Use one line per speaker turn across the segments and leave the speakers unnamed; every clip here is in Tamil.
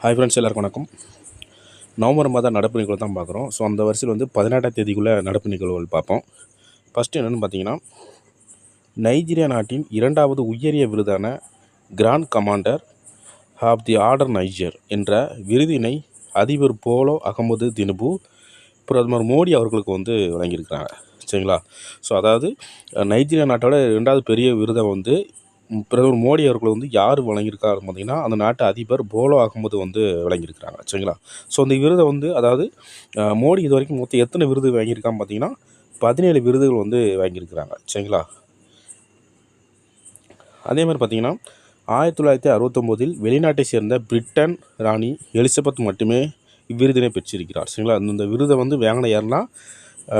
ஹாய் ஃப்ரெண்ட்ஸ், எல்லாருக்கும் வணக்கம். நவம்பர் மாத நடப்பு நிகழ்வு தான் பார்க்குறோம். ஸோ அந்த வரிசையில் 18ஆம் தேதிக்குள்ளே நடப்பு நிகழ்வுகள் பார்ப்போம். ஃபஸ்ட்டு என்னென்னு பார்த்தீங்கன்னா, நைஜீரியா நாட்டின் 2வது உயரிய விருதான grand commander of the order Niger என்ற விருதினை அதிபர் போலோ அகமது தினுபு பிரதமர் மோடி அவர்களுக்கு வழங்கியிருக்கிறாங்க. சரிங்களா? ஸோ அதாவது நைஜீரியா நாட்டோட 2வது பெரிய விருதை பிரதமர் மோடி அவர்கள் யார் வழங்கியிருக்காரு பார்த்தீங்கன்னா, அந்த நாட்டு அதிபர் போலோ அகமது வழங்கியிருக்கிறாங்க. சரிங்களா? ஸோ அந்த விருதை அதாவது மோடி இது வரைக்கும் மொத்தம் எத்தனை விருது வாங்கியிருக்கான்னு பார்த்தீங்கன்னா 17 விருதுகள் வாங்கியிருக்கிறாங்க. சரிங்களா? அதே மாதிரி பார்த்தீங்கன்னா 1969 வெளிநாட்டை சேர்ந்த பிரிட்டன் ராணி எலிசபெத் மட்டுமே இவ்விருதினை பெற்றிருக்கிறார். சரிங்களா? இந்த விருதை வாங்கின யாருன்னா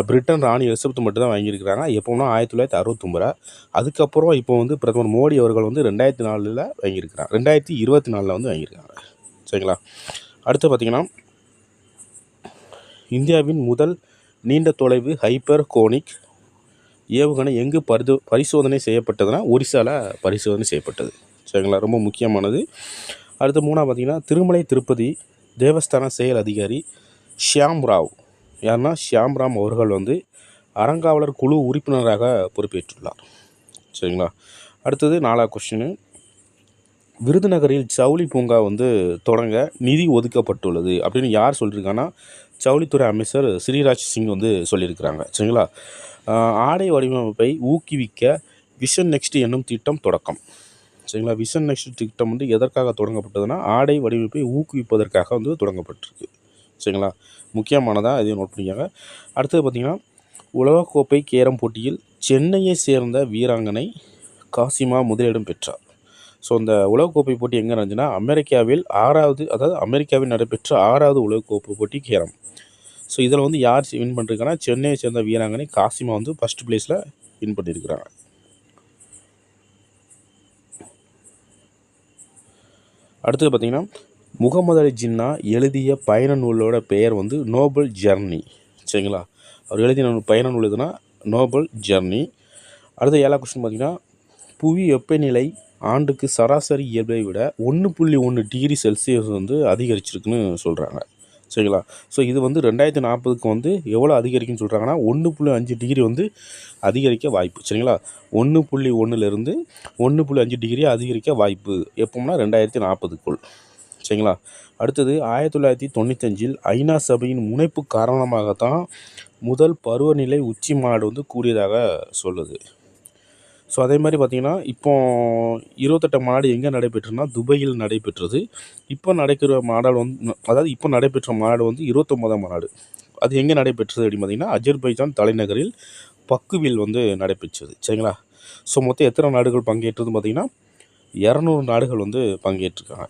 பிரிட்டன் ராணி எலிசபெத் மட்டும் தான் வாங்கியிருக்கிறாங்க. எப்போனா 1969. அதுக்கப்புறம் இப்போ பிரதமர் மோடி அவர்கள் 2004 வாங்கியிருக்கிறாங்க. 2024 வாங்கியிருக்காங்க. சரிங்களா? அடுத்து பார்த்திங்கன்னா, இந்தியாவின் முதல் நீண்ட தொலைவு ஹைப்பர் கோனிக் ஏவுகணை எங்கு பரிசோதனை செய்யப்பட்டதுன்னா ஒரிசாவில் பரிசோதனை செய்யப்பட்டது. சரிங்களா? ரொம்ப முக்கியமானது. அடுத்து 3 பார்த்திங்கன்னா, திருமலை திருப்பதி தேவஸ்தான செயல் அதிகாரி ஷியாம் ராவ் யாருன்னா ஷியாம்ராம் அவர்கள் அறங்காவலர் குழு உறுப்பினராக பொறுப்பேற்றுள்ளார். சரிங்களா? அடுத்தது 4வது கொஸ்டின், விருதுநகரில் ஜவுளி பூங்கா தொடங்க நிதி ஒதுக்கப்பட்டுள்ளது அப்படின்னு யார் சொல்லியிருக்காங்கன்னா ஜவுளித்துறை அமைச்சர் ஸ்ரீராஜ் சிங் சொல்லியிருக்கிறாங்க. சரிங்களா? ஆடை வடிவமைப்பை ஊக்குவிக்க விஷன் நெக்ஸ்ட் என்னும் திட்டம் தொடக்கம். சரிங்களா? விஷன் நெக்ஸ்ட் திட்டம் எதற்காக தொடங்கப்பட்டதுன்னா ஆடை வடிவமைப்பை ஊக்குவிப்பதற்காக தொடங்கப்பட்டிருக்கு. சரிங்களா? முக்கியமானதாக இதையும் நோட் பண்ணிக்காங்க. அடுத்தது பார்த்திங்கன்னா, உலகக்கோப்பை கேரம் போட்டியில் சென்னையை சேர்ந்த வீராங்கனை காசிமா முதலிடம் பெற்றார். ஸோ இந்த உலகக்கோப்பை போட்டி எங்கே நடந்துச்சுன்னா அமெரிக்காவில் நடைபெற்ற 6வது உலகக்கோப்பை போட்டி கேரம். ஸோ இதில் யார் வின் பண்ணிருக்காங்கன்னா சென்னையை சேர்ந்த வீராங்கனை காசிமா ஃபஸ்ட் பிளேஸில் வின் பண்ணியிருக்கிறாங்க. அடுத்தது பார்த்திங்கன்னா, முகமது அலி ஜின்னா எழுதிய பயண நூலோட பெயர் நோபல் ஜர்னி. சரிங்களா? அவர் எழுதிய பயண நூல் எதுனா நோபல் ஜர்னி. அடுத்த 7வது கொஸ்டின் பார்த்திங்கன்னா, புவி வெப்பநிலை ஆண்டுக்கு சராசரி இயல்பை விட 1.1 டிகிரி செல்சியஸ் அதிகரிச்சிருக்குன்னு சொல்கிறாங்க. சரிங்களா? ஸோ இது 2040க்கு எவ்வளோ அதிகரிக்குன்னு சொல்கிறாங்கன்னா 1.5 டிகிரி அதிகரிக்க வாய்ப்பு. சரிங்களா? 1.1லேருந்து 1.5 டிகிரி அதிகரிக்க வாய்ப்பு எப்போம்னா 2040க்குள். சரிங்களா? அடுத்தது 1995 ஐநா சபையின் முனைப்பு காரணமாகத்தான் முதல் பருவநிலை உச்சி மாநாடு கூடியதாக சொல்லுது. ஸோ அதே மாதிரி பார்த்திங்கன்னா, இப்போ 28 மாநாடு எங்கே நடைபெற்றுன்னா துபாயில் நடைபெற்றது. இப்போ நடக்கிற மாநாடு அதாவது இப்போ நடைபெற்ற மாநாடு 29ஆம் மாநாடு. அது எங்கே நடைபெற்றது அப்படின்னு பார்த்திங்கன்னா அஜர்பைஜான் தலைநகரில் பக்குவில் நடைபெற்றது. சரிங்களா? ஸோ மொத்தம் எத்தனை நாடுகள் பங்கேற்றதுன்னு பார்த்திங்கன்னா 200 நாடுகள் பங்கேற்றிருக்காங்க.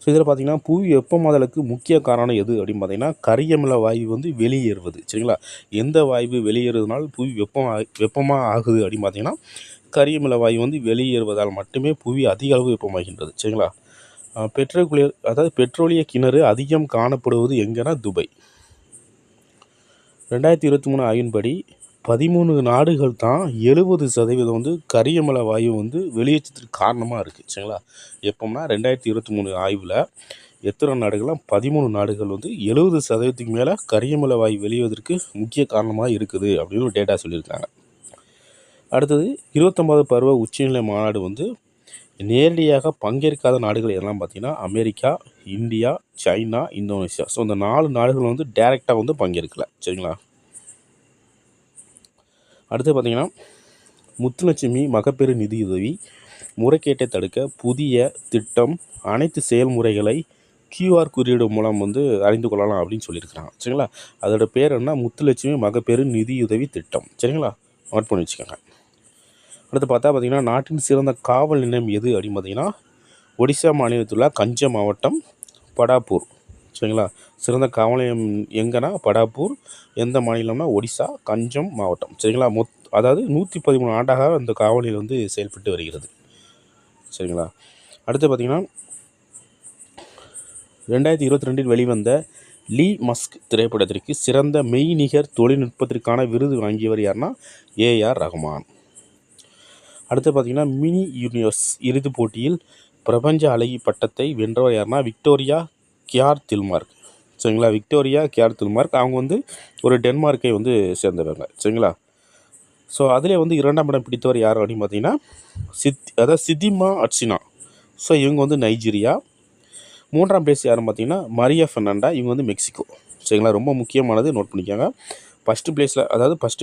ஸோ இதில் பார்த்திங்கன்னா, புவி வெப்பமாதலுக்கு முக்கிய காரணம் எது அப்படின்னு பார்த்திங்கன்னா கரியமில வாயு வெளியேறுவது. சரிங்களா? எந்த வாயு வெளியேறுவதனால் புவி வெப்பமாக ஆகுது அப்படின்னு பார்த்திங்கன்னா கரியமில வாயு வெளியேறுவதால் மட்டுமே புவி அதிக அளவு வெப்பமாகின்றது. சரிங்களா? பெட்ரோலிய கிணறு அதிகம் காணப்படுவது எங்கன்னா துபாய். 2023 ஆய்வின்படி 13 நாடுகள் தான் 70% கரியமில வாயு வெளியேற்றத்துக்கு காரணமாக இருக்குது. சரிங்களா? எப்போம்னா 2023 ஆய்வில் எத்தனை நாடுகள்லாம் 13 நாடுகள் 70%க்கு மேலே கரியமில வாயு வெளியேறுவதற்கு முக்கிய காரணமாக இருக்குது அப்படின்னு ஒரு டேட்டா சொல்லியிருக்காங்க. அடுத்தது 29வது பருவ உச்சநிலை மாநாடு நேரடியாக பங்கேற்காத நாடுகள் எல்லாம் பார்த்திங்கன்னா America, India, China, Indonesia. So இந்த 4 நாடுகள் டைரெக்டாக பங்கேற்கலை. சரிங்களா? அடுத்து பார்த்திங்கன்னா, முத்துலட்சுமி மகப்பேறு நிதியுதவி முறைகேட்டை தடுக்க புதிய திட்டம் அனைத்து செயல்முறைகளை QR குறியீடு மூலம் அறிந்து கொள்ளலாம் அப்படின்னு சொல்லியிருக்கிறாங்க. சரிங்களா? அதோட பேர் என்ன? முத்துலட்சுமி மகப்பேறு நிதியுதவி திட்டம். சரிங்களா? நோட் பண்ணி வச்சுக்கோங்க. அடுத்து பார்த்திங்கன்னா, நாட்டின் சிறந்த காவல் நிலையம் எது அப்படின்னு பார்த்திங்கன்னா ஒடிசா மாநிலத்தில் உள்ள கஞ்ச மாவட்டம் படாப்பூர். சரிங்களா? சிறந்த காவல் நிலையம் எங்கன்னா படாப்பூர். எந்த மாநிலம்னா ஒடிசா கஞ்சம் மாவட்டம். சரிங்களா? அதாவது 113 ஆண்டாக இந்த காவல் நிலையம் செயல்பட்டு வருகிறது. சரிங்களா? அடுத்து பார்த்திங்கன்னா, 2022 வெளிவந்த லீ மஸ்க் திரைப்படத்திற்கு சிறந்த மெய்நிகர் தொழில்நுட்பத்திற்கான விருது வாங்கியவர் யாருன்னா AR ரஹ்மான். அடுத்து பார்த்திங்கன்னா, மினி யூனிவர்ஸ் இறுதிப் போட்டியில் பிரபஞ்ச அழகி பட்டத்தை வென்றவர் யாருன்னா விக்டோரியா கியார் தில்மார்க். சரிங்களா, விக்டோரியா கியார் தில்மார்க். அவங்க வந்து ஒரு டென்மார்க்கை வந்து சேர்ந்தவங்க. சரிங்களா. ஸோ அதிலே வந்து 2ஆம் இடம் பிடித்தவர் யார் அப்படின்னு பார்த்தீங்கன்னா சிதிமா அட்சினா. ஸோ இவங்க வந்து நைஜீரியா. 3ஆம் பிளேஸ் யாருன்னு பார்த்தீங்கன்னா மரியா ஃபெர்னாண்டா. இவங்க வந்து மெக்சிகோ. சரிங்களா, ரொம்ப முக்கியமானது, நோட் பண்ணிக்கோங்க. ஃபஸ்ட்டு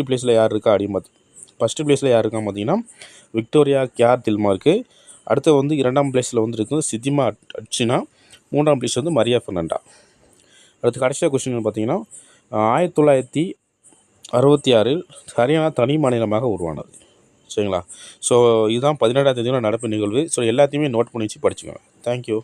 பிளேஸில் யார் இருக்கா அப்படின்னு ஃபஸ்ட்டு பிளேஸில் யார் இருக்கான்னு பார்த்தீங்கன்னா விக்டோரியா கியார் தில்மார்க்கு. அடுத்து வந்து 2ஆம் பிளேஸில் வந்து இருக்குது சிதிமா அட்சினா. 3ஆம் பிளேஸ் வந்து மரியா ஃபெர்னாண்டா. அடுத்து கடைசியாக கொஸ்டின் பார்த்தீங்கன்னா 1966 ஹரியானா தனி மாநிலமாக உருவானது. சரிங்களா. ஸோ இதுதான் 17ஆம் தேதி நடப்பு நிகழ்வு. ஸோ எல்லாத்தையுமே நோட் பண்ணி வச்சு படிச்சுக்கோங்க. தேங்க்யூ.